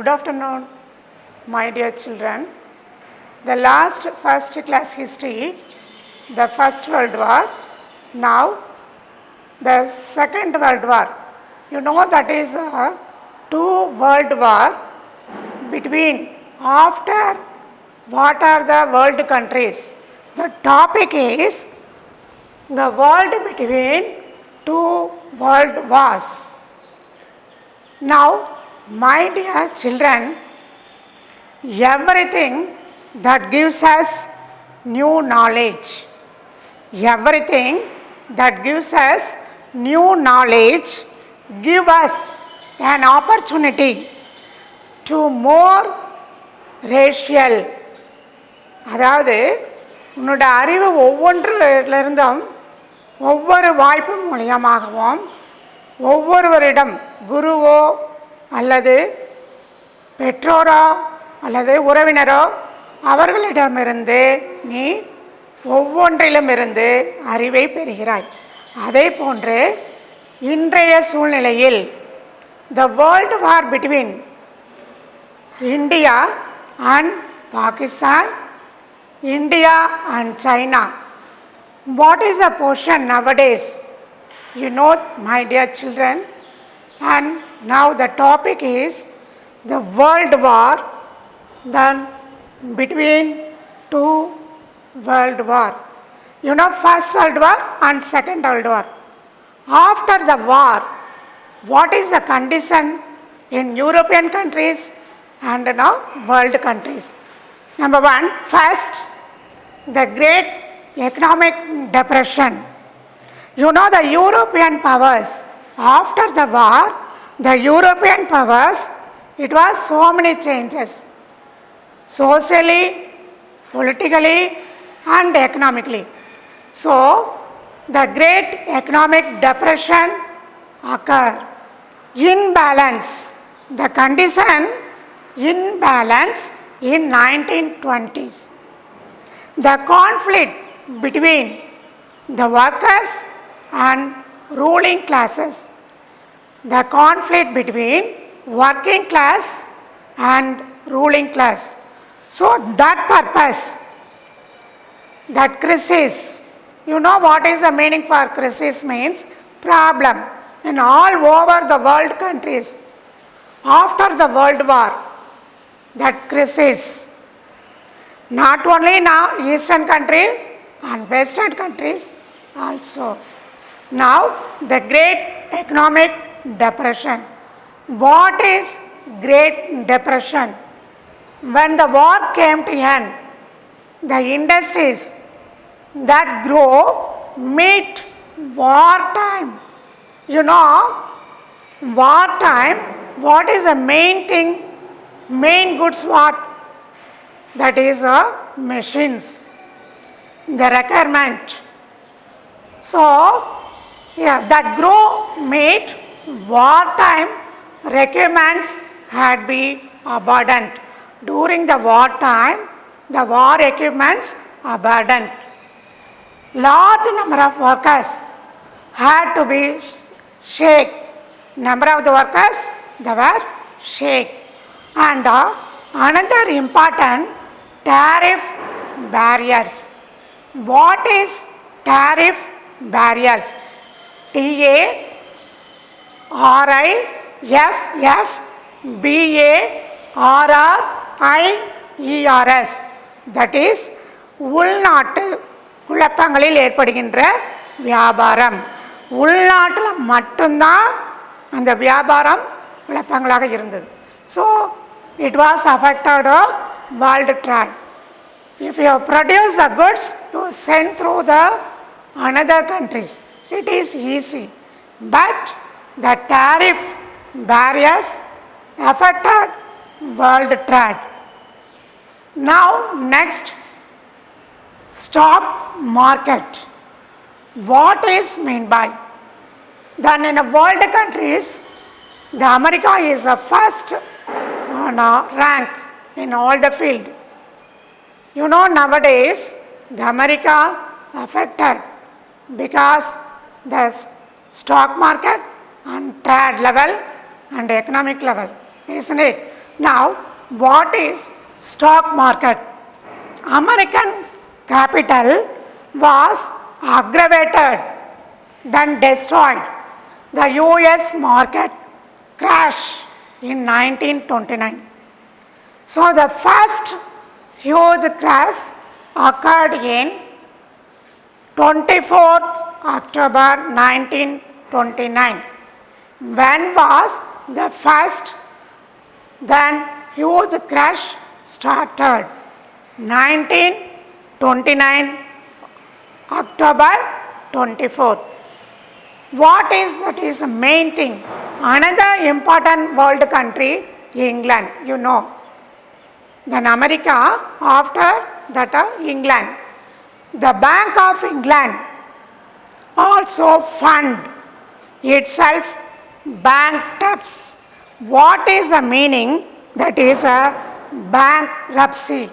Good afternoon, my dear children. The last first class history, the First World War, now the Second World War. You know that is a two world war between after what are the world countries. The topic is the world between two world wars. Now, my dear children, everything that gives us new knowledge, everything that gives us new knowledge give us an opportunity to more racial. அதாவது உன்னோட அறிவு ஒவ்வொன்றிலிருந்தும் ஒவ்வொரு வாய்ப்பு மூலியமாகவும் ஒவ்வொருவரிடம் குருவோ அல்லது பெற்றோரோ அல்லது உறவினரோ அவர்களிடமிருந்து நீ ஒவ்வொன்றிலுமிருந்து அறிவை பெறுகிறாய். அதே போன்று இன்றைய சூழ்நிலையில் the world war between India and Pakistan, India and China, what is the portion nowadays? You know, my dear children, and now the topic is the world war, then between two world war. You know, First World War and Second World War. After the war, what is the condition in European countries and now world countries? Number one, first, the Great Economic Depression. You know, the European powers, after the war, the European powers, it was so many changes, socially, politically and economically. So, the Great Economic Depression occurred. Imbalance, the condition imbalance in 1920s. The conflict between the workers and ruling classes. The conflict between working class and ruling class. So that purpose, that crisis, you know what is the meaning for crisis means? Problem in all over the world countries. After the world war, that crisis, not only now eastern country and western countries also. Now the Great Economic Depression. What is Great Depression? When the war came to end, the industries that grow meet wartime. You know, wartime, what is the main thing, main goods what? That is machines, the requirement. So, yeah, that grow meet wartime requirements had been abundant. During the wartime, the war equipments abundant. Large number of workers had to be shake. Number of the workers, they were shake. And another important tariff barriers. What is tariff barriers? TARIFFBARRIERS, that is உள்நாட்டு குழப்பங்களில் ஏற்படுகின்ற வியாபாரம். உள்நாட்டில் மட்டும்தான் அந்த வியாபாரம் குழப்பங்களாக இருந்தது. So it was affected world trade. If you produce the goods, you send through the another countries, it is easy. But the tariff barriers affected world trade. Now next, stock market. What is meant by? Then in the world countries, the America is the first on rank in all the field. You know, nowadays the America affected because the stock market and trade level and economic level, isn't it? Now, what is stock market? American capital was aggravated, then destroyed. The US market crashed in 1929. So the first huge crash occurred in 24th October 1929. When was the first then huge crash started? 1929 October 24th. What is that is the main thing? Another important world country, England, you know. Then America, after that England. The Bank of England also fund itself bankrupts. What is the meaning? That is a bankruptcy.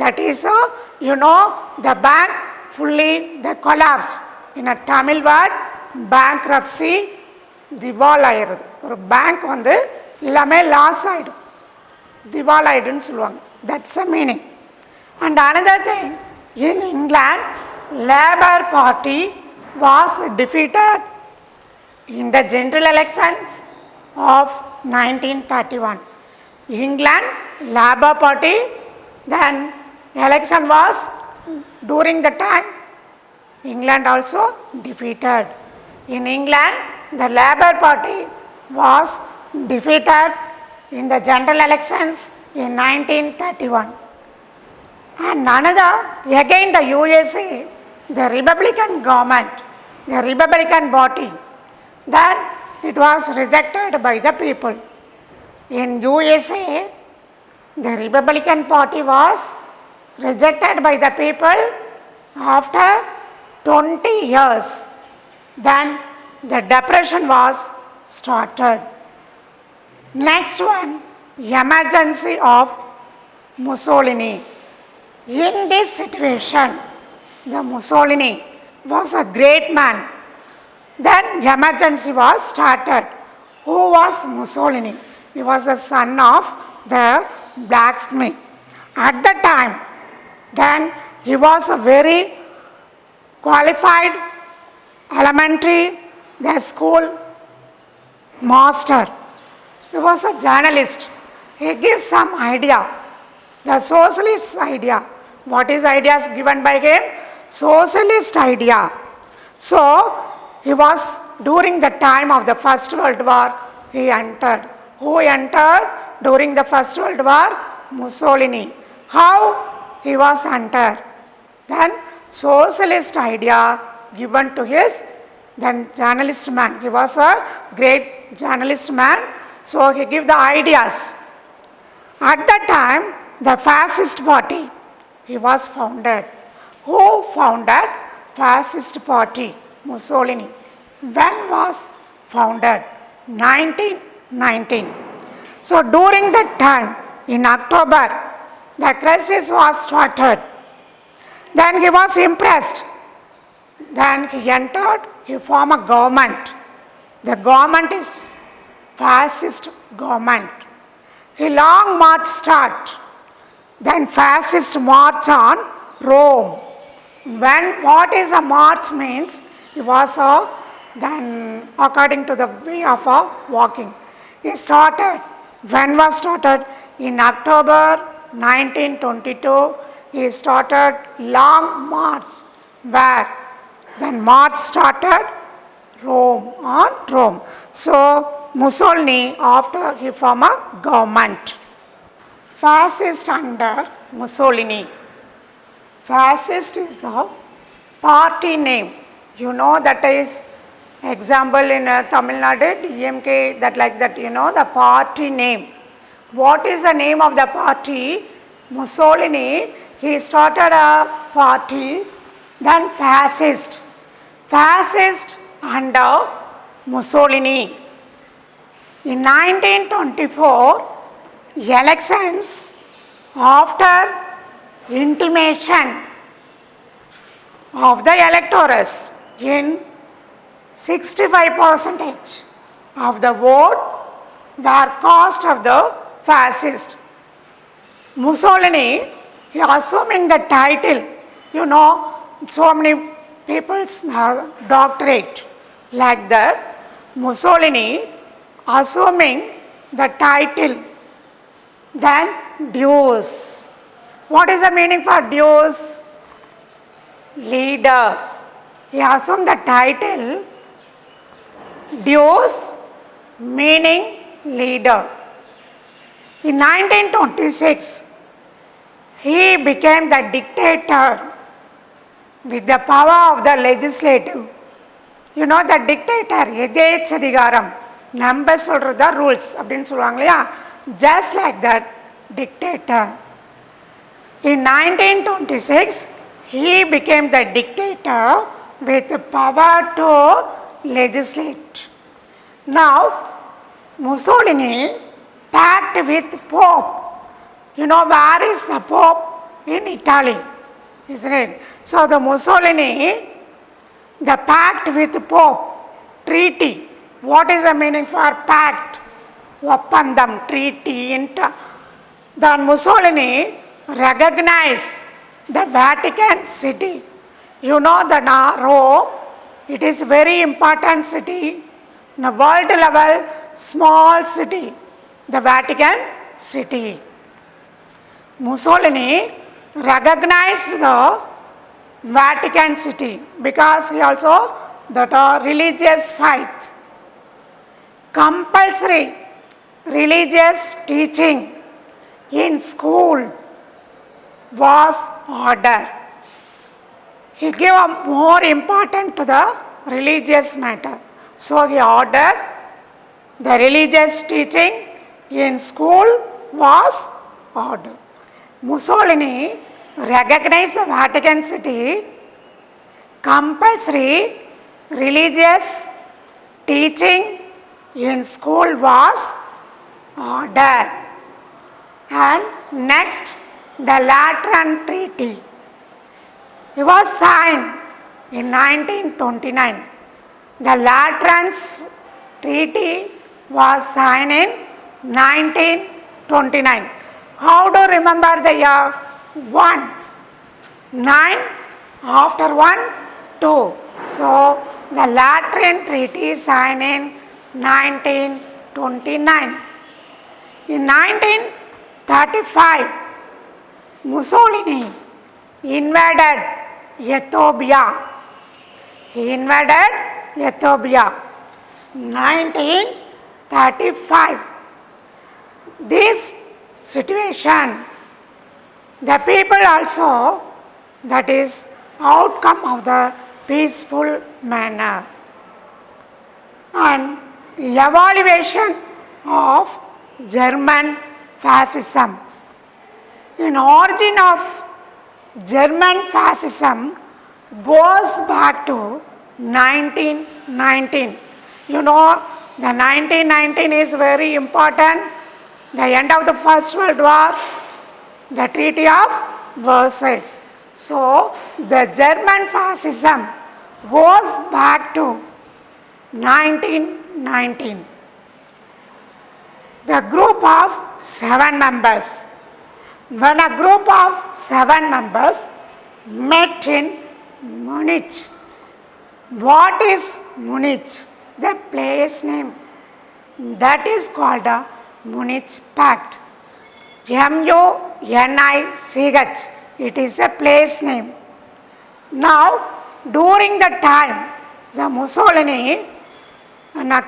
That is the bank fully the collapse. In a Tamil word, bankruptcy திவாலாயிடுது. ஒரு bank வந்து எல்லாமே loss ஆகிடும், திவாலாயிடுன்னு சொல்லுவாங்க. That's a meaning. And another thing, in England labour party was defeated in the general elections of 1931. England Labour Party, then election was during the time England also defeated. In England the Labour Party was defeated in the general elections in 1931. And another, again the USA, the Republican government, the Republican party, then it was rejected by the people. In USA, the Republican Party was rejected by the people after 20 years. Then the depression was started. Next one, emergency of Mussolini. In this situation, the Mussolini was a great man. Then emergency was started. Who was Mussolini? He was the son of the blacksmith. At the time, then he was a very qualified elementary school master. He was a journalist. He gives some idea, the socialist idea. What is ideas given by him? Socialist idea. So, he was during the time of the First World War, he entered. Who entered during the First World War? Mussolini. How he was entered? Then socialist idea given to his then journalist man. He was a great journalist man, so he gave the ideas. At that time, the fascist party, he was founded. Who founded fascist party? Mussolini. When was founded? 1919. So during that time, in October, the crisis was started. Then he was impressed. Then he entered, he formed a government. The government is fascist government. He long march start. Then fascist march on Rome. What is a march means? It was then according to the way of walking. He started. When was started? In October 1922, he started long march. Where? Then march started on Rome. So Mussolini, after he formed a government. Fascist under Mussolini. Fascist is the party name. You know that is example in Tamil Nadu, DMK, that like that, the party name. What is the name of the party? Mussolini, he started a party, then fascist. Fascist under Mussolini. In 1924, elections, after intimation of the electors, in 65% of the vote were cast of the fascist. Mussolini, he assuming the title, so many people's doctorate like that. Mussolini assuming the title, then Deus. What is the meaning for Deus? Leader. He assumed the title Deus, meaning leader. In 1926, he became the dictator with the power of the legislative. The dictator, எதேச்சதிகாரம், நம்ப சொல்றது தான் rules அப்படின்னு சொல்லுவாங்க இல்லையா, just like that dictator. In 1926, he became the dictator with the power to legislate. Now, Mussolini pact with Pope. Where is the Pope? In Italy, isn't it? So the Mussolini, the pact with Pope, treaty. What is the meaning for pact? Oppandam, treaty. Then Mussolini recognized the Vatican City. The Rome, it is very important city. In a world level, small city, the Vatican City. Mussolini recognized the Vatican City because he also that religious faith. Compulsory religious teaching in school was ordered. He gave more importance to the religious matter. So he ordered the religious teaching in school was ordered. Mussolini recognized the Vatican City, compulsory religious teaching in school was ordered. And next, the Lateran Treaty. It was signed in 1929. The Lateran Treaty was signed in 1929. How to remember the year? 1, 9, after 1, 2. So, the Lateran Treaty signed in 1929. In 1935, Mussolini invaded Ethiopia. He invaded Ethiopia. 1935. This situation, the people also, that is outcome of the peaceful manner. And evaluation of German fascism. In origin of German fascism goes back to 1919. The 1919 is very important. The end of the First World War, the Treaty of Versailles. So, the German fascism goes back to 1919. The group of 7 members. When a group of 7 members met in Munich. What is Munich? The place name. That is called a Munich Pact. M-U-N-I-C-H. It is a place name. Now, during the time, the Mussolini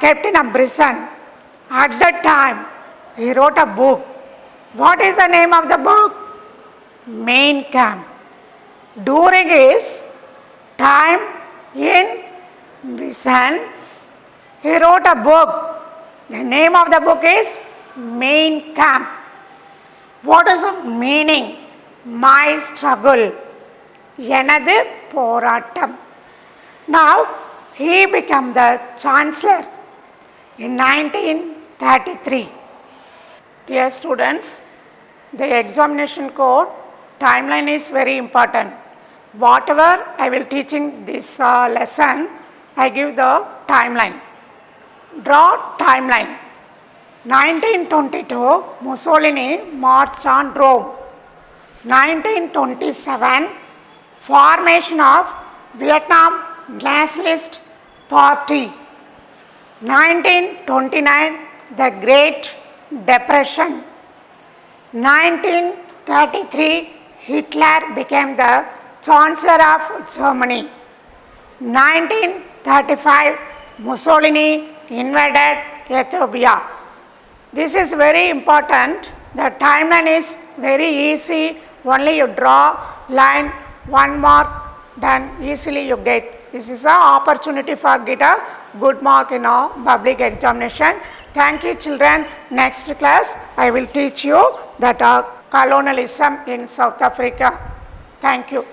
kept in a prison. At that time, he wrote a book. What is the name of the book? Mein Kampf. During his time in prison, he wrote a book. The name of the book is Mein Kampf. What is the meaning? My struggle. Yanadu Poratam. Now, he became the chancellor in 1933. Dear students, the examination code timeline is very important. Whatever I will teach in this lesson, I give the timeline. Draw timeline. 1922, Mussolini marched on Rome. 1927, formation of Vietnam Nationalist Party. 1929, the Great Depression. 1933, Hitler became the Chancellor of Germany. 1935, Mussolini invaded Ethiopia. This is very important. The timeline is very easy. Only you draw line, 1 mark, then easily you get. This is an opportunity for get a good mark in a public examination. Thank you, children. Next class, I will teach you that colonialism in South Africa. Thank you.